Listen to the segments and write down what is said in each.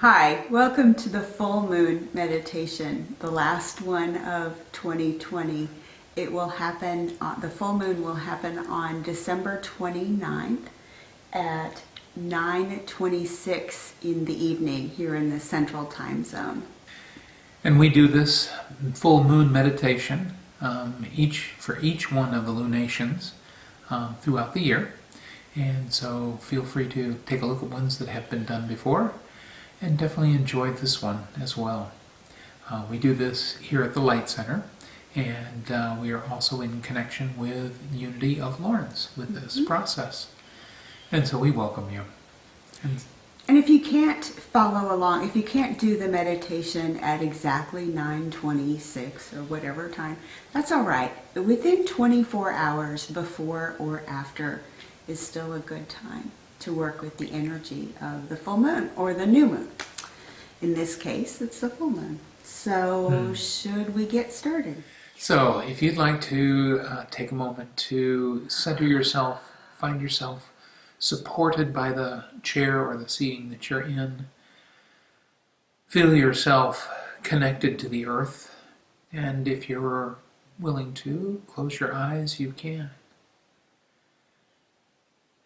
Hi, welcome to the full moon meditation, the last one of 2020. The full moon will happen on December 29th at 9:26 in the evening here in the Central Time Zone. And we do this full moon meditation for each one of the lunations throughout the year. And so feel free to take a look at ones that have been done before and definitely enjoy this one as well. We do this here at the Light Center, and we are also in connection with Unity of Lawrence with this process. And so we welcome you. And if you can't follow along, if you can't do the meditation at exactly 9:26 or whatever time, that's all right. Within 24 hours before or after is still a good time to work with the energy of the full moon or the new moon. In this case, it's the full moon. So should we get started? So if you'd like to take a moment to center yourself, find yourself supported by the chair or the seating that you're in. Feel yourself connected to the earth, and if you're willing to close your eyes, you can.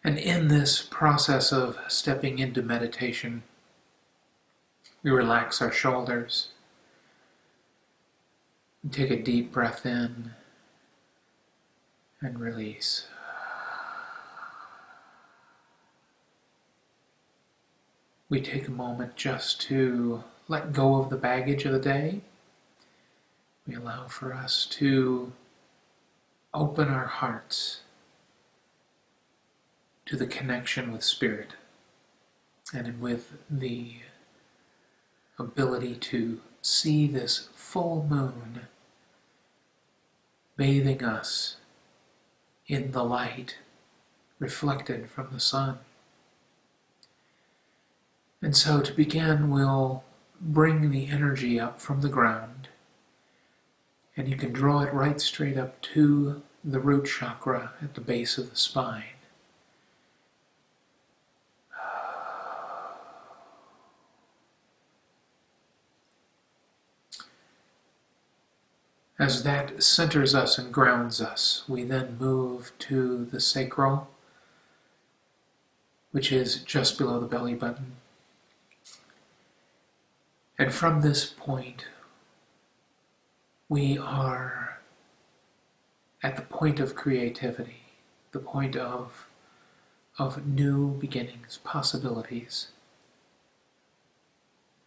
And in this process of stepping into meditation, we relax our shoulders and take a deep breath in and release. We take a moment just to let go of the baggage of the day. We allow for us to open our hearts to the connection with Spirit and with the ability to see this full moon bathing us in the light reflected from the sun. And so to begin, we'll bring the energy up from the ground, and you can draw it right straight up to the root chakra at the base of the spine. As that centers us and grounds us, we then move to the sacral, which is just below the belly button. And from this point, we are at the point of creativity, the point of new beginnings, possibilities.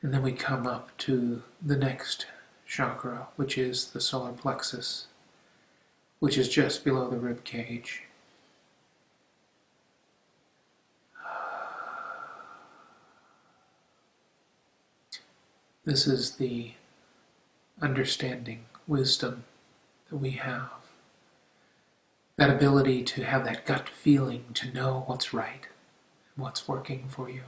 And then we come up to the next chakra, which is the solar plexus, which is just below the rib cage. This is the understanding, wisdom that we have. That ability to have that gut feeling to know what's right and what's working for you.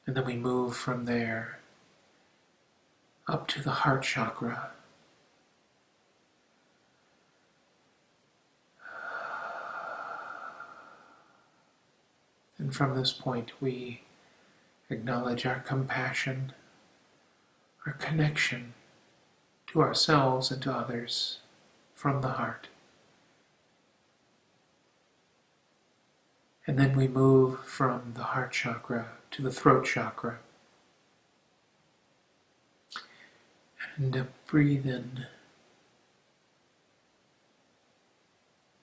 And then we move from there up to the heart chakra. And from this point we acknowledge our compassion, our connection to ourselves and to others from the heart. And then we move from the heart chakra to the throat chakra. And breathe in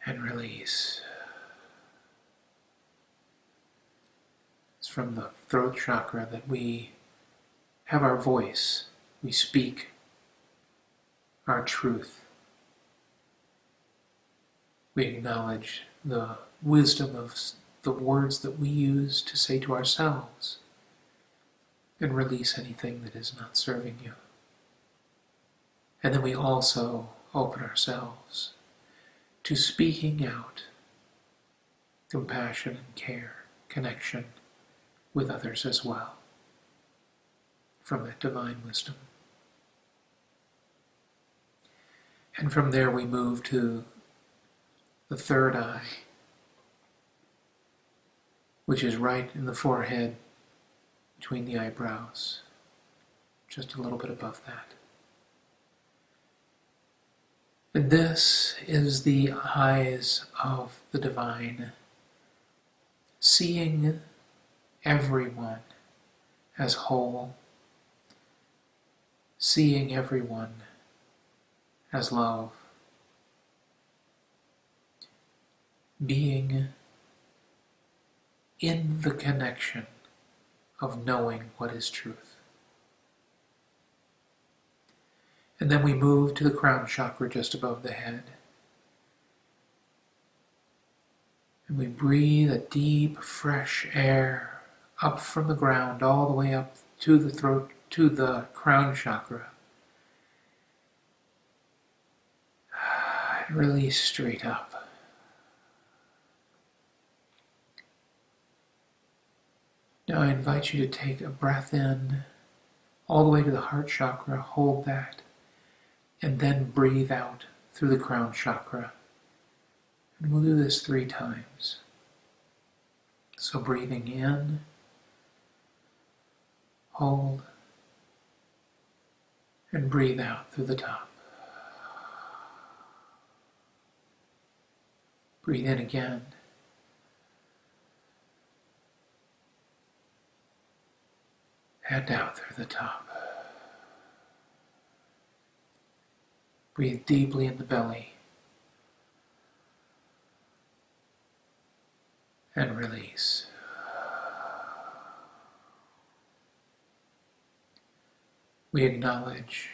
and release. It's from the throat chakra that we have our voice. We speak our truth. We acknowledge the wisdom of the words that we use to say to ourselves and release anything that is not serving you. And then we also open ourselves to speaking out compassion and care, connection with others as well, from that divine wisdom. And from there we move to the third eye, which is right in the forehead between the eyebrows, just a little bit above that. And this is the eyes of the divine, seeing everyone as whole, seeing everyone as love, being in the connection of knowing what is truth. And then we move to the crown chakra just above the head. And we breathe a deep, fresh air up from the ground all the way up to the throat, to the crown chakra. And release straight up. Now I invite you to take a breath in all the way to the heart chakra, hold that, and then breathe out through the crown chakra. And we'll do this 3 times. So breathing in, hold, and breathe out through the top. Breathe in again. And out through the top. Breathe deeply in the belly. And release. We acknowledge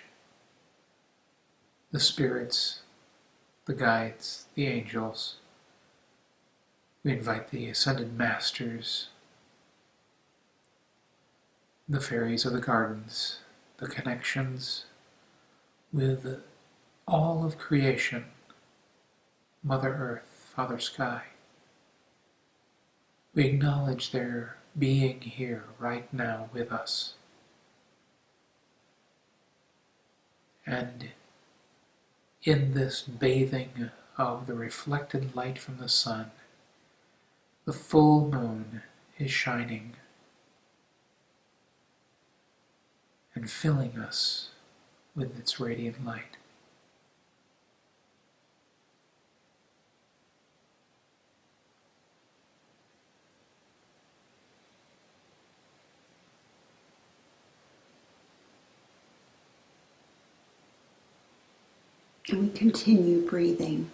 the spirits, the guides, the angels. We invite the ascended masters, the fairies of the gardens, the connections with all of creation, Mother Earth, Father Sky. We acknowledge their being here right now with us. And in this bathing of the reflected light from the sun, the full moon is shining and filling us with its radiant light. And we continue breathing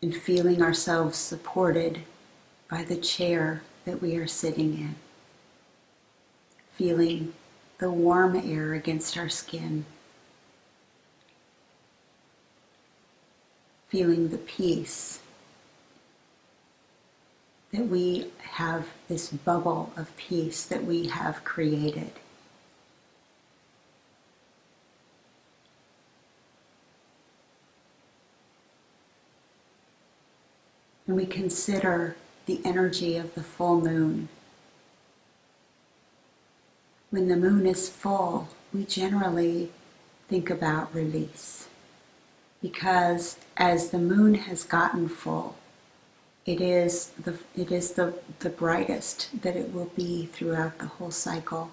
and feeling ourselves supported by the chair that we are sitting in. Feeling the warm air against our skin. Feeling the peace that we have, this bubble of peace that we have created. And we consider the energy of the full moon. When the moon is full, we generally think about release. Because as the moon has gotten full, it is the brightest that it will be throughout the whole cycle.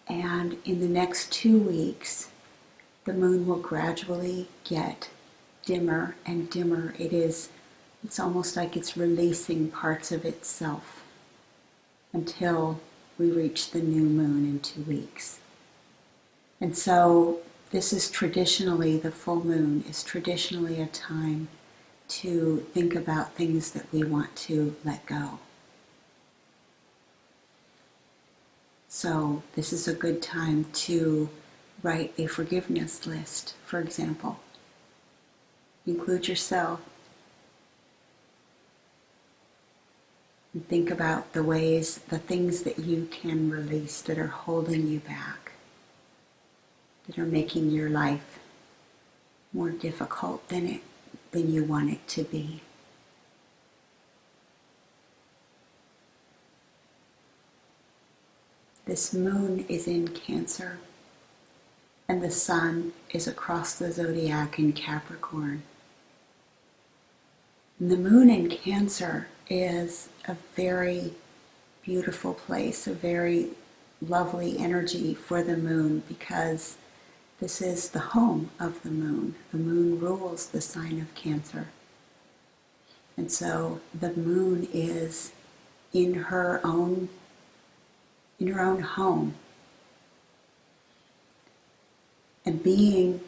And in the next 2 weeks, the moon will gradually get dimmer and dimmer. It's almost like it's releasing parts of itself until we reach the new moon in 2 weeks. And so this is traditionally, the full moon is traditionally a time to think about things that we want to let go. So this is a good time to write a forgiveness list, for example. Include yourself. And think about the things that you can release that are holding you back, that are making your life more difficult than you want it to be. This moon is in Cancer, and the sun is across the zodiac in Capricorn. And the moon in Cancer is a very beautiful place, a very lovely energy for the moon, because this is the home of the moon. The moon rules the sign of Cancer. And so the moon is in her own home. And the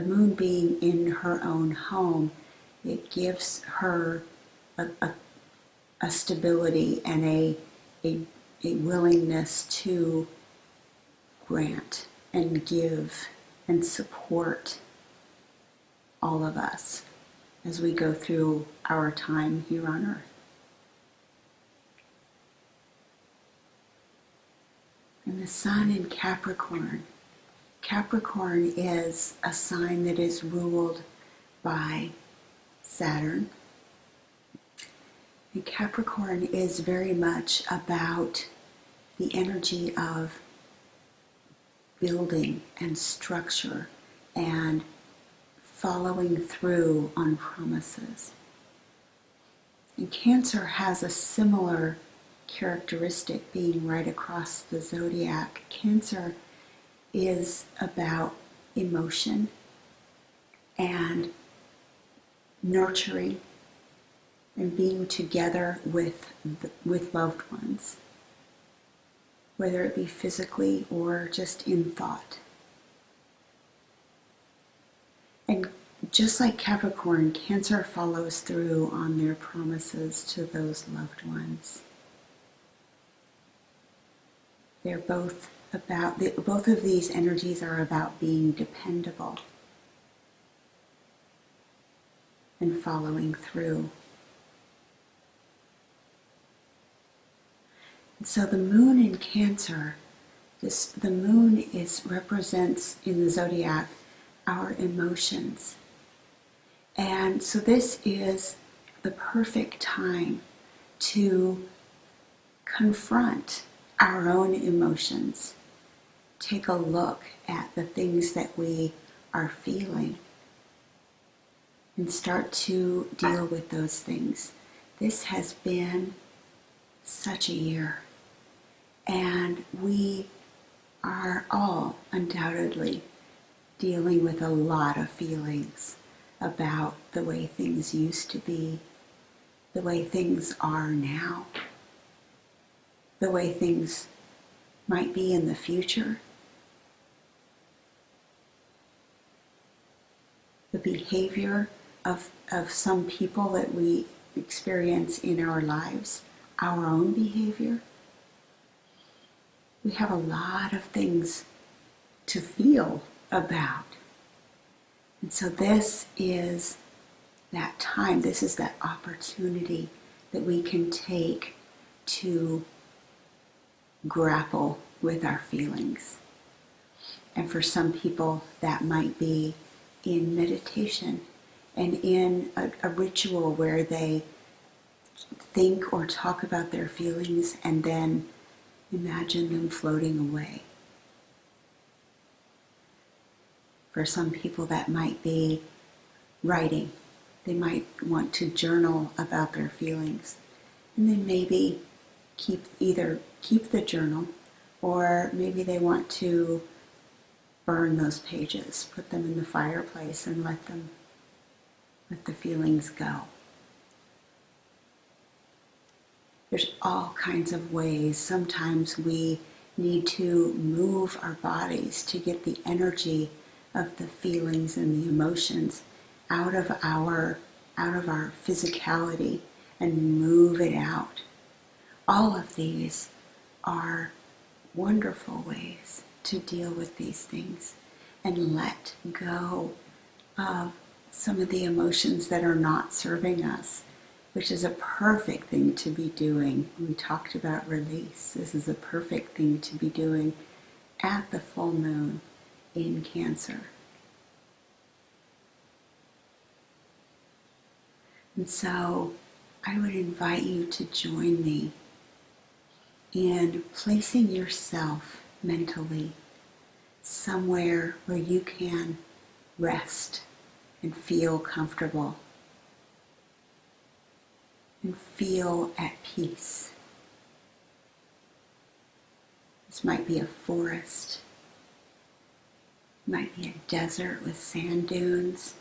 moon being in her own home, it gives her a stability and a willingness to grant and give and support all of us as we go through our time here on Earth. And the sun in Capricorn. Capricorn is a sign that is ruled by Saturn. And Capricorn is very much about the energy of building and structure and following through on promises. And Cancer has a similar characteristic, being right across the zodiac. Cancer is about emotion and nurturing and being together with loved ones, whether it be physically or just in thought. And just like Capricorn, Cancer follows through on their promises to those loved ones. They're both of these energies are about being dependable and following through. And so the moon in Cancer, the moon represents in the zodiac our emotions. And so this is the perfect time to confront our own emotions. Take a look at the things that we are feeling and start to deal with those things. This has been such a year, and we are all undoubtedly dealing with a lot of feelings about the way things used to be, the way things are now, the way things might be in the future, the behavior of some people that we experience in our lives, our own behavior. We have a lot of things to feel about. And so this is that time, this is that opportunity that we can take to grapple with our feelings. And for some people, that might be in meditation and in a ritual where they think or talk about their feelings and then imagine them floating away. For some people, that might be writing. They might want to journal about their feelings. And then maybe keep the journal, or maybe they want to burn those pages, put them in the fireplace and let the feelings go. There's all kinds of ways. Sometimes we need to move our bodies to get the energy of the feelings and the emotions out of our physicality and move it out. All of these are wonderful ways to deal with these things and let go of some of the emotions that are not serving us, which is a perfect thing to be doing. We talked about release. This is a perfect thing to be doing at the full moon in Cancer. And so I would invite you to join me in placing yourself mentally somewhere where you can rest and feel comfortable and feel at peace. This might be a forest. It might be a desert with sand dunes.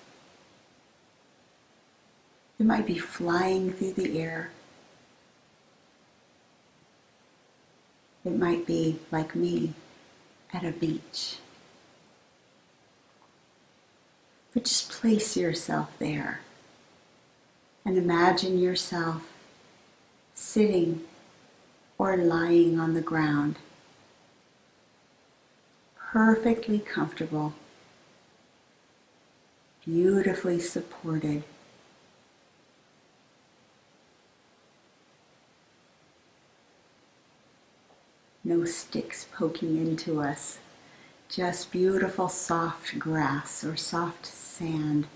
It might be flying through the air. It might be, like me, at a beach. But just place yourself there and imagine yourself sitting or lying on the ground, perfectly comfortable, beautifully supported. No sticks poking into us, just beautiful soft grass or soft sand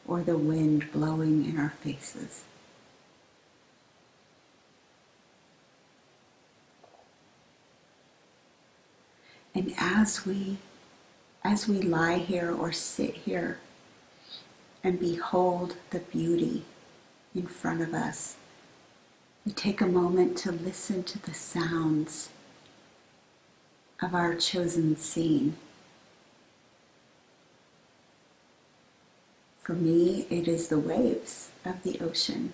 or the wind blowing in our faces. And as we lie here or sit here and behold the beauty in front of us, we take a moment to listen to the sounds of our chosen scene. For me, it is the waves of the ocean,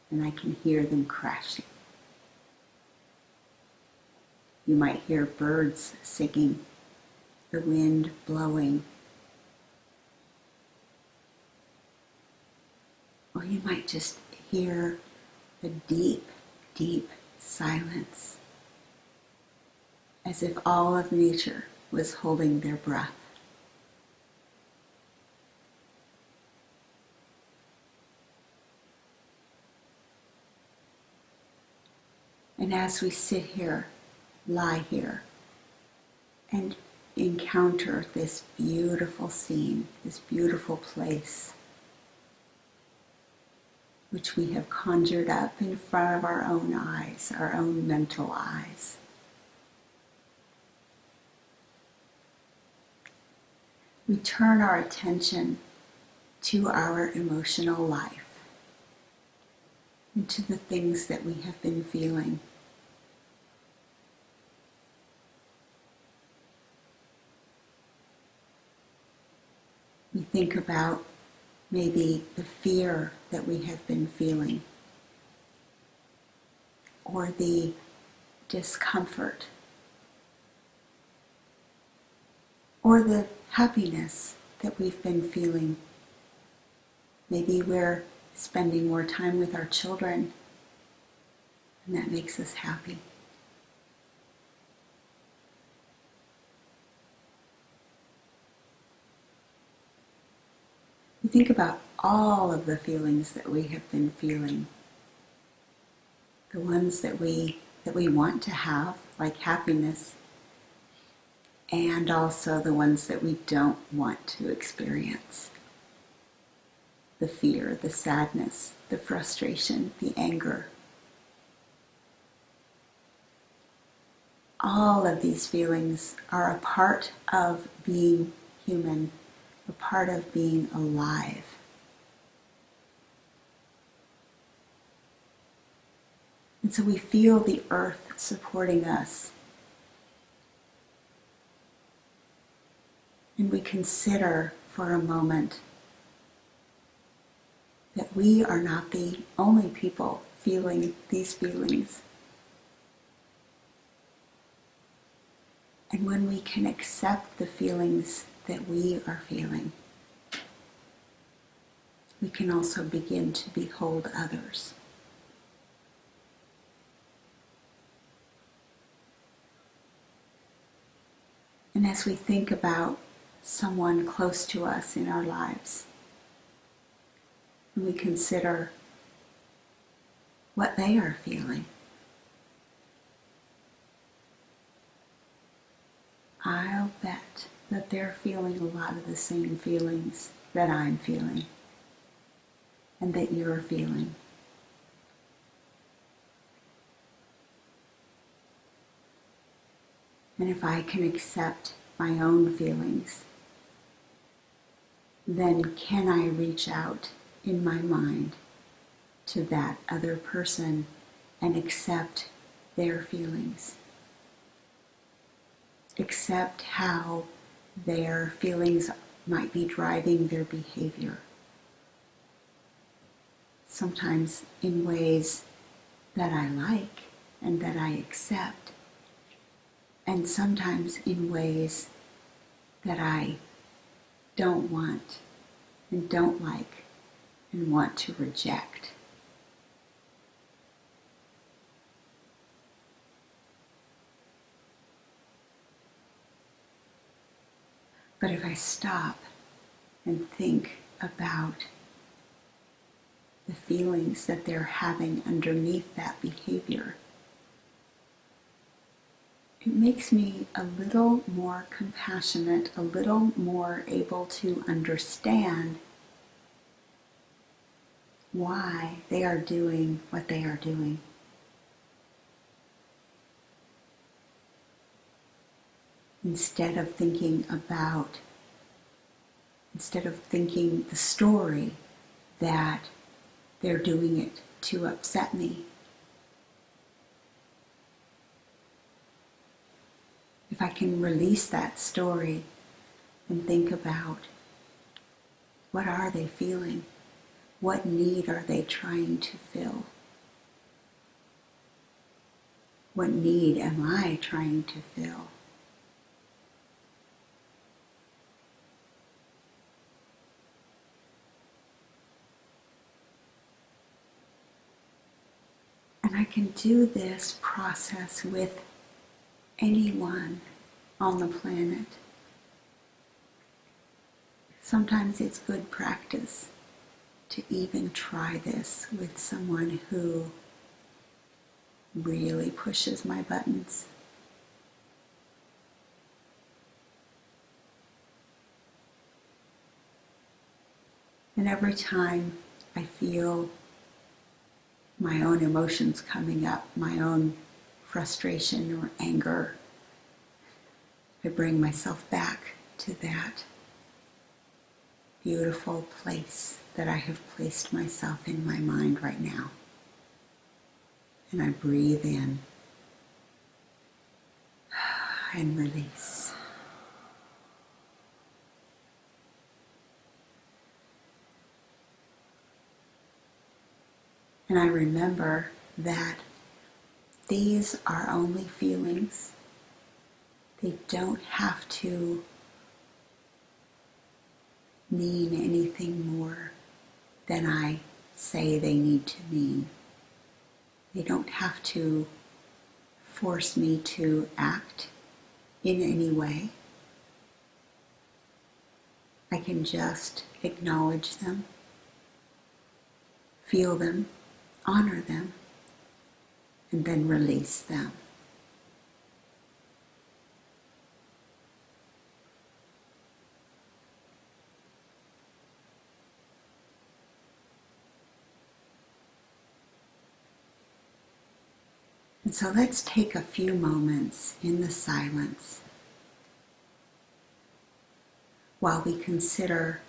and I can hear them crashing. You might hear birds singing, the wind blowing. Or you might just hear the deep, deep silence, as if all of nature was holding their breath. And as we sit here, lie here, and encounter this beautiful scene, this beautiful place, which we have conjured up in front of our own eyes, our own mental eyes, we turn our attention to our emotional life and to the things that we have been feeling. We think about maybe the fear that we have been feeling, or the discomfort, or the happiness that we've been feeling. Maybe we're spending more time with our children, and that makes us happy. We think about all of the feelings that we have been feeling. The ones that we want to have, like happiness, and also the ones that we don't want to experience. The fear, the sadness, the frustration, the anger. All of these feelings are a part of being human, a part of being alive. And so we feel the earth supporting us. And we consider for a moment that we are not the only people feeling these feelings. And when we can accept the feelings that we are feeling, we can also begin to behold others. And as we think about someone close to us in our lives, and we consider what they are feeling, I'll bet that they're feeling a lot of the same feelings that I'm feeling and that you're feeling. And if I can accept my own feelings, then can I reach out in my mind to that other person and accept their feelings? accept how their feelings might be driving their behavior. Sometimes in ways that I like and that I accept, and sometimes in ways that I don't want and don't like and want to reject. But if I stop and think about the feelings that they're having underneath that behavior, it makes me a little more compassionate, a little more able to understand why they are doing what they are doing. Instead of thinking the story that they're doing it to upset me. If I can release that story and think about what are they feeling? What need are they trying to fill? What need am I trying to fill? And I can do this process with anyone on the planet. Sometimes it's good practice to even try this with someone who really pushes my buttons. And every time I feel my own emotions coming up, my own frustration or anger, I bring myself back to that beautiful place that I have placed myself in my mind right now. And I breathe in and release. And I remember that these are only feelings. They don't have to mean anything more than I say they need to mean. They don't have to force me to act in any way. I can just acknowledge them, feel them, honor them, and then release them. And so let's take a few moments in the silence while we consider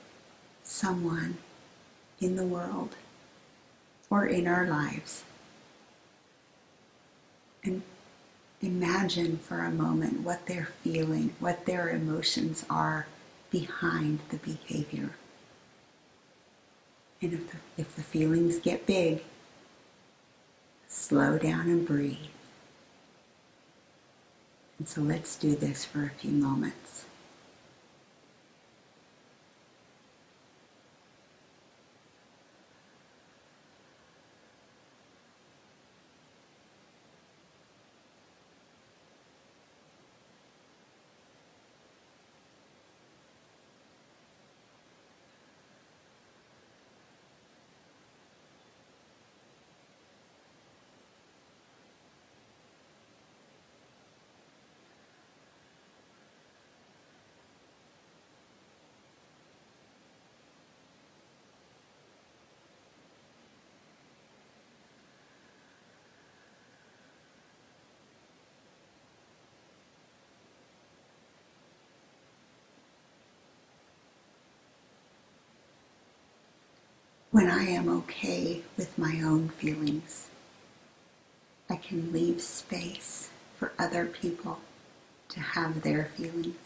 someone in the world or in our lives. And imagine for a moment what they're feeling, what their emotions are behind the behavior. And if the feelings get big, slow down and breathe. And so let's do this for a few moments. When I am okay with my own feelings, I can leave space for other people to have their feelings.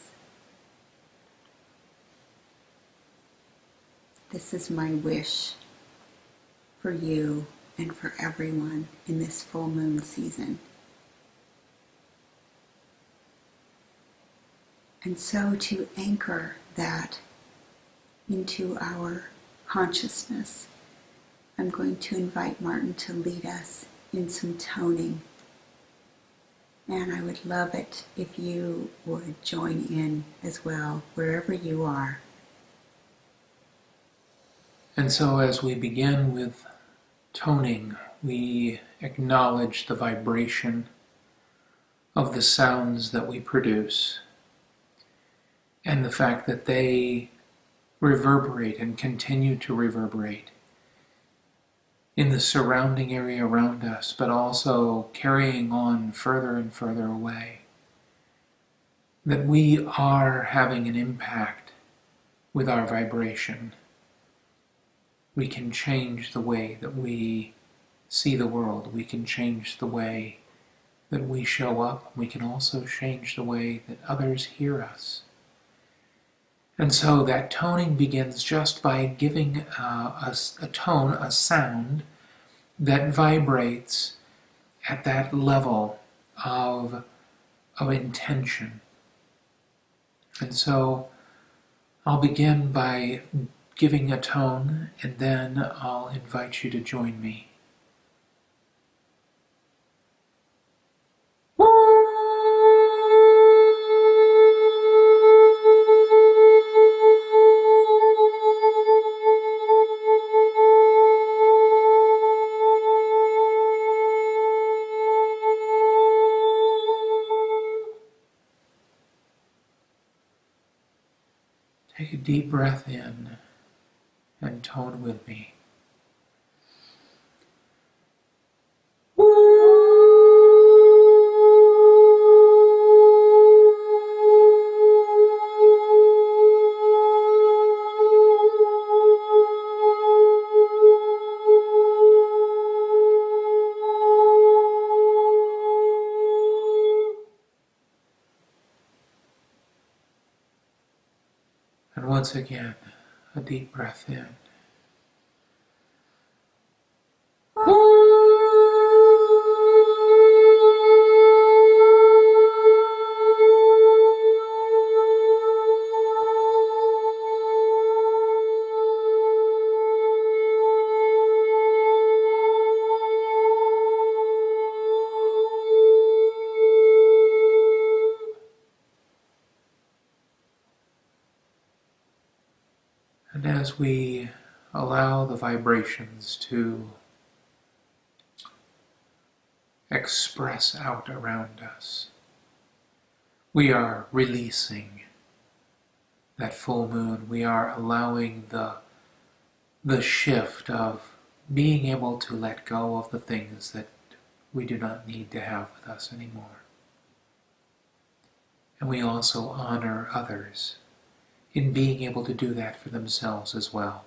This is my wish for you and for everyone in this full moon season. And so to anchor that into our consciousness, I'm going to invite Martin to lead us in some toning. And I would love it if you would join in as well, wherever you are. And so as we begin with toning, we acknowledge the vibration of the sounds that we produce and the fact that they reverberate and continue to reverberate in the surrounding area around us, but also carrying on further and further away. That we are having an impact with our vibration. We can change the way that we see the world. We can change the way that we show up. We can also change the way that others hear us. And so that toning begins just by giving a tone, a sound that vibrates at that level of intention. And so I'll begin by giving a tone, and then I'll invite you to join me. Take a deep breath in and tone with me. And once again, a deep breath in. And as we allow the vibrations to express out around us, we are releasing that full moon. We are allowing the shift of being able to let go of the things that we do not need to have with us anymore. And we also honor others in being able to do that for themselves as well.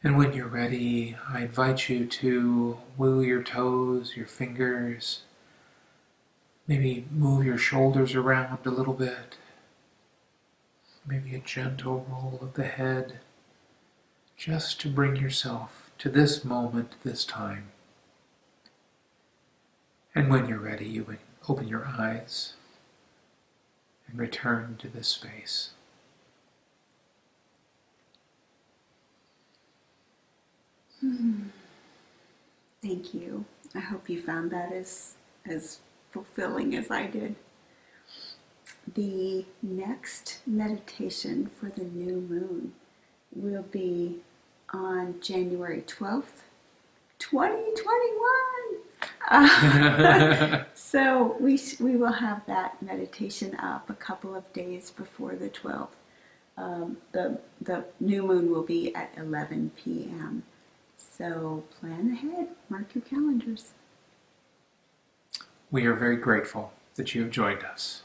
And when you're ready, I invite you to wiggle your toes, your fingers, maybe move your shoulders around a little bit, maybe a gentle roll of the head, just to bring yourself to this moment, this time. And when you're ready, you open your eyes and return to this space. Thank you. I hope you found that as fulfilling as I did. The next meditation for the new moon will be on January 12th, 2021. So we will have that meditation up a couple of days before the 12th. The new moon will be at 11 p.m. So plan ahead, mark your calendars. We are very grateful that you have joined us.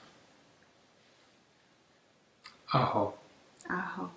Aho. Aho.